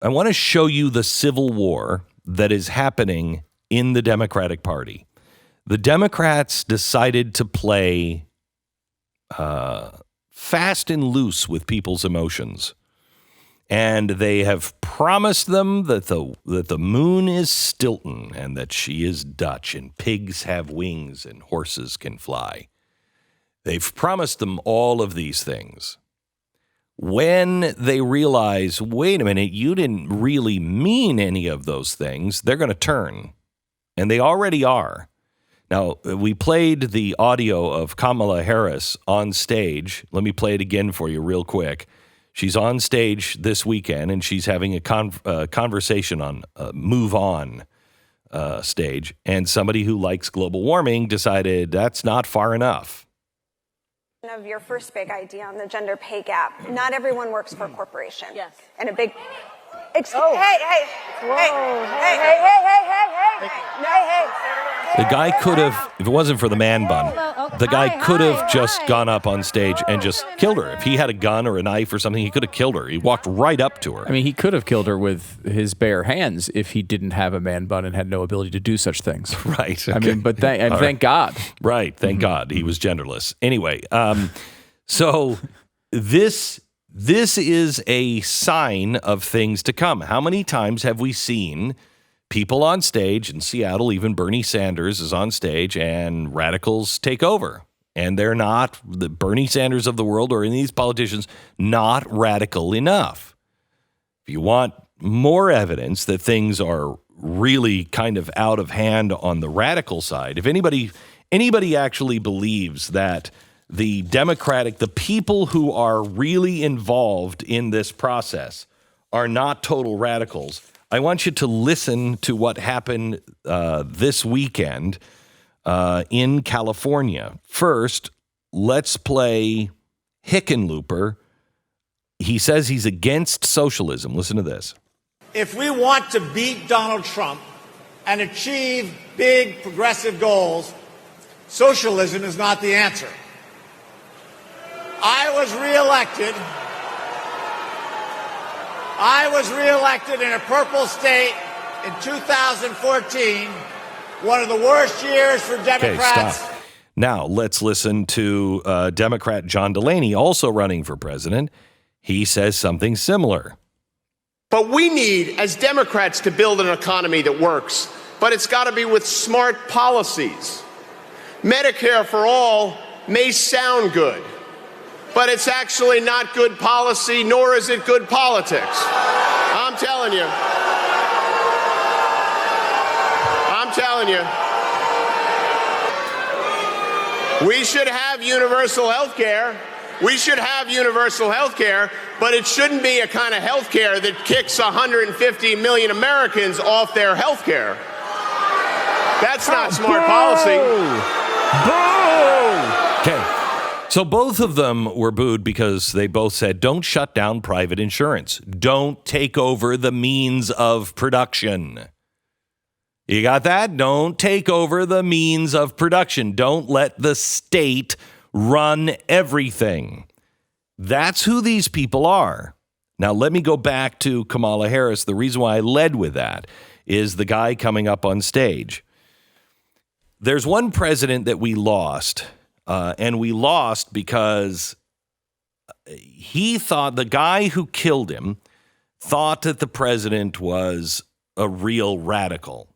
I want to show you the civil war that is happening in the Democratic Party. The Democrats decided to play fast and loose with people's emotions. And they have promised them that the moon is Stilton and that she is Dutch and pigs have wings and horses can fly. They've promised them all of these things. When they realize, wait a minute, you didn't really mean any of those things, they're going to turn. And they already are. Now, we played the audio of Kamala Harris on stage. Let me play it again for you real quick. She's on stage this weekend, and she's having a conversation on Move On stage. And somebody who likes global warming decided that's not far enough. Of your first big idea on the gender pay gap, not everyone works for a corporation. Yes. And a big... Hey. The guy could have, if it wasn't for the man bun, the guy could have just gone up on stage and just killed her. If he had a gun or a knife or something, he could have killed her. He walked right up to her. I mean, he could have killed her with his bare hands if he didn't have a man bun and had no ability to do such things. Right. Okay. I mean, but thank God. Right. Thank God. He was genderless. Anyway, so this is a sign of things to come. How many times have we seen people on stage in Seattle, even Bernie Sanders is on stage, and radicals take over? And they're not, the Bernie Sanders of the world or any of these politicians, not radical enough. If you want more evidence that things are really kind of out of hand on the radical side, if anybody actually believes that the people who are really involved in this process are not total radicals, I want you to listen to what happened this weekend in California. First, let's play Hickenlooper. He says he's against socialism. Listen to this. If we want to beat Donald Trump and achieve big progressive goals, socialism is not the answer. I was reelected in a purple state in 2014, one of the worst years for Democrats. Okay, stop. Now, let's listen to Democrat John Delaney, also running for president. He says something similar. But we need, as Democrats, to build an economy that works. But it's got to be with smart policies. Medicare for all may sound good, but it's actually not good policy, nor is it good politics. I'm telling you. We should have universal health care. But it shouldn't be a kind of health care that kicks 150 million Americans off their health care. That's not smart policy. Boo! Okay. So both of them were booed because they both said, don't shut down private insurance. Don't take over the means of production. You got that? Don't take over the means of production. Don't let the state run everything. That's who these people are. Now, let me go back to Kamala Harris. The reason why I led with that is the guy coming up on stage. There's one president that we lost. And we lost because he thought, the guy who killed him thought that the president was a real radical.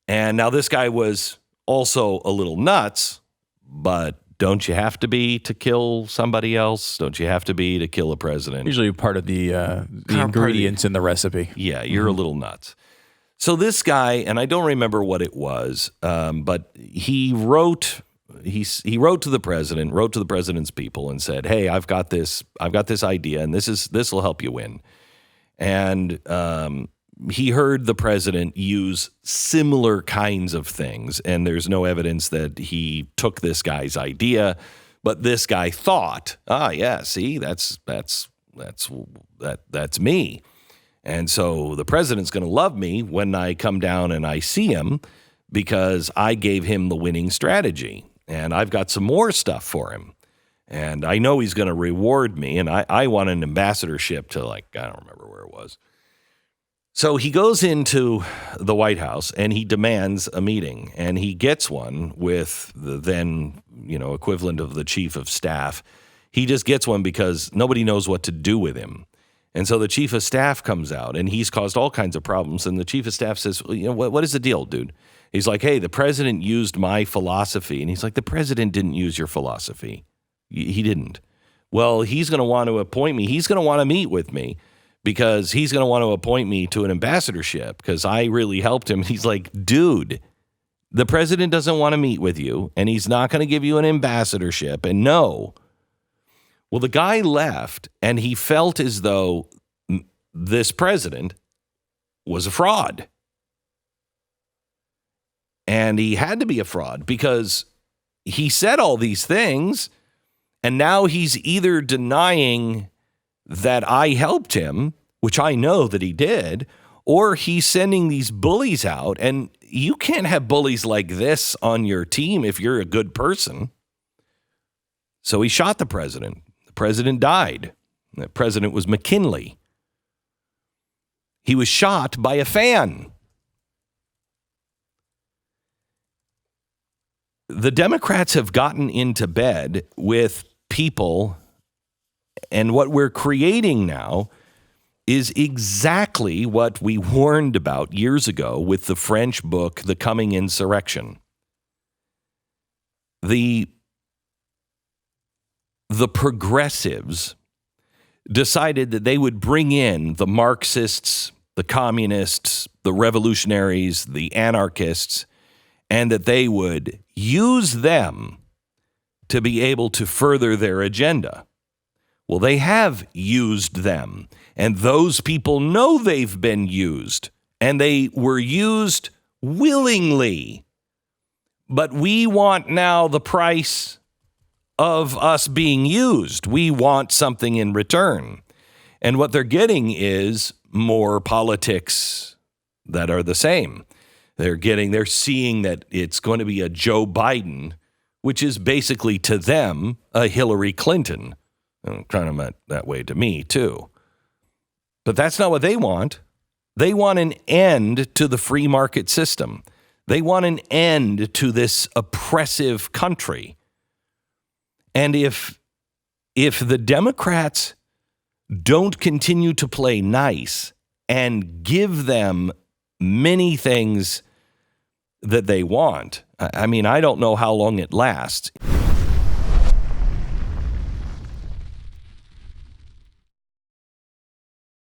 And now this guy was also a little nuts, but don't you have to be to kill somebody else? Don't you have to be to kill a president? Usually part of the ingredients in the recipe. Yeah, you're a little nuts. So this guy, and I don't remember what it was, but he wrote to the president's people and said, "Hey, I've got this idea, and this will help you win." And he heard the president use similar kinds of things, and there's no evidence that he took this guy's idea, but this guy thought, yeah, see, that's me. And so the president's going to love me when I come down and I see him because I gave him the winning strategy. And I've got some more stuff for him. And I know he's going to reward me. And I want an ambassadorship to, I don't remember where it was. So he goes into the White House and he demands a meeting, and he gets one with the then, equivalent of the chief of staff. He just gets one because nobody knows what to do with him. And so the chief of staff comes out, and he's caused all kinds of problems. And the chief of staff says, what is the deal, dude? He's like, hey, the president used my philosophy. And he's like, the president didn't use your philosophy. He didn't. Well, he's going to want to appoint me. He's going to want to meet with me, because he's going to want to appoint me to an ambassadorship because I really helped him. He's like, dude, the president doesn't want to meet with you, and he's not going to give you an ambassadorship. And no. Well, the guy left, and he felt as though this president was a fraud. And he had to be a fraud because he said all these things, and now he's either denying that I helped him, which I know that he did, or he's sending these bullies out. And you can't have bullies like this on your team if you're a good person. So he shot the president. The president died. The president was McKinley. He was shot by a fan. The Democrats have gotten into bed with people, and what we're creating now is exactly what we warned about years ago with the French book, The Coming Insurrection. The progressives decided that they would bring in the Marxists, the communists, the revolutionaries, the anarchists, and that they would use them to be able to further their agenda. Well, they have used them, and those people know they've been used, and they were used willingly. But we want now the price of us being used. We want something in return. And what they're getting is more politics that are the same. They're seeing that it's going to be a Joe Biden, which is basically to them a Hillary Clinton. Kind of meant that way to me, too. But that's not what they want. They want an end to the free market system. They want an end to this oppressive country. And if the Democrats don't continue to play nice and give them many things that they want, I mean, I don't know how long it lasts.